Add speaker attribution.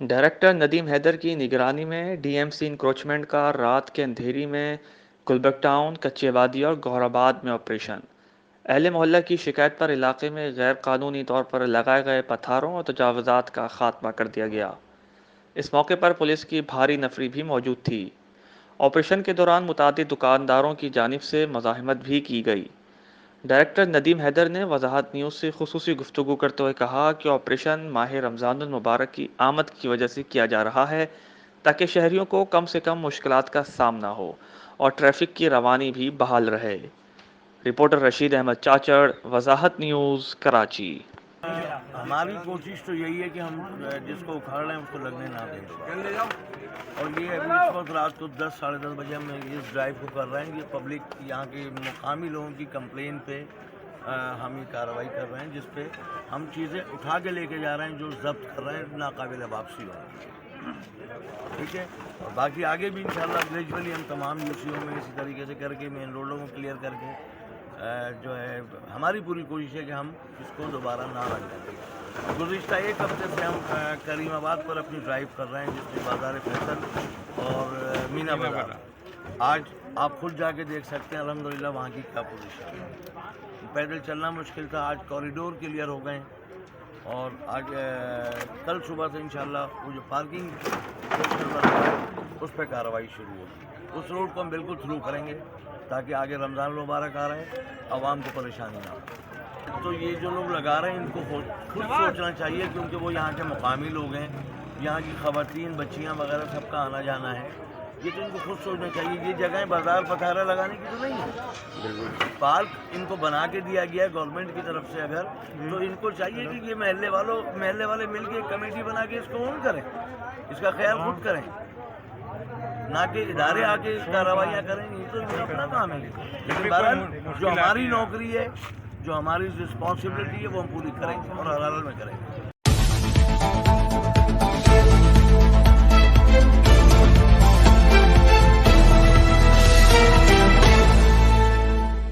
Speaker 1: Director Nadeem Haider کی نگرانی میں ڈی ایم سی انکروچمنٹ کا رات کے اندھیری میں گلبرگ ٹاؤن، کچے وادی اور گور آباد میں آپریشن۔ اہل محلہ کی شکایت پر علاقے میں غیر قانونی طور پر لگائے گئے پتھروں اور تجاوزات کا خاتمہ کر دیا گیا۔ اس موقع پر پولیس کی بھاری نفری بھی موجود تھی۔ آپریشن کے دوران متعدد دکانداروں کی جانب سے مزاحمت بھی کی گئی۔ ڈائریکٹر ندیم حیدر نے وضاحت نیوز سے خصوصی گفتگو کرتے ہوئے کہا کہ آپریشن ماہ رمضان المبارک کی آمد کی وجہ سے کیا جا رہا ہے تاکہ شہریوں کو کم مشکلات کا سامنا ہو اور ٹریفک کی روانی بھی بحال رہے۔ رپورٹر رشید احمد چاچڑ، وضاحت نیوز، کراچی۔
Speaker 2: ہماری کوشش تو یہی ہے کہ ہم جس کو اکھاڑ رہے ہیں اس کو لگنے نہ دیں، اور یہ ابھی اس وقت رات کو 10 ساڑھے 10 بجے ہم اس ڈرائیو کو کر رہے ہیں۔ یہ پبلک یہاں کے مقامی لوگوں کی کمپلین پہ ہم یہ کارروائی کر رہے ہیں، جس پہ ہم چیزیں اٹھا کے لے کے جا رہے ہیں جو ضبط کر رہے ہیں ناقابل واپسی ہو۔ ٹھیک ہے، اور باقی آگے بھی انشاءاللہ گریجولی ہم تمام یوسیوں میں اسی طریقے سے کر کے مین روڈوں کو کلیئر کر کے جو ہے ہماری پوری کوشش ہے کہ ہم اس کو دوبارہ نہ رکھیں۔ گزشتہ ایک ہفتے سے ہم کریم آباد پر اپنی ڈرائیو کر رہے ہیں، جس میں بازار فیصل اور مینا بازار۔ آج آپ خود جا کے دیکھ سکتے ہیں الحمدللہ وہاں کی کیا پوزیشن ہے۔ پیدل چلنا مشکل تھا، آج کوریڈور کلیئر ہو گئے، اور آج کل صبح سے انشاءاللہ وہ جو پارکنگ اس پہ کارروائی شروع ہوگی۔ اس روڈ کو ہم بالکل تھرو کریں گے تاکہ آگے رمضان المبارک آ رہے ہیں، عوام کو پریشانی نہ ہو۔ تو یہ جو لوگ لگا رہے ہیں ان کو خود سوچنا چاہیے، کیونکہ وہ یہاں کے مقامی لوگ ہیں، یہاں کی خواتین، بچیاں وغیرہ سب کا آنا جانا ہے۔ یہ تو ان کو خود سوچنا چاہیے، یہ جگہیں بازار پتھارا لگانے کی تو نہیں ہے۔ پارک ان کو بنا کے دیا گیا ہے گورنمنٹ کی طرف سے، اگر تو ان کو چاہیے کہ یہ محلے والے مل کے کمیٹی بنا کے اس کو اون کریں، اس کا خیال خود کریں، نہ کہ ادارے آ کے کارروائیاں کریں۔ یہ تو ان کا اپنا کام ہے، لیکن بہرحال جو ہماری نوکری ہے، جو ہماری رسپانسبلٹی ہے، وہ ہم پوری کریں گے اور ہر حال میں کریں گے۔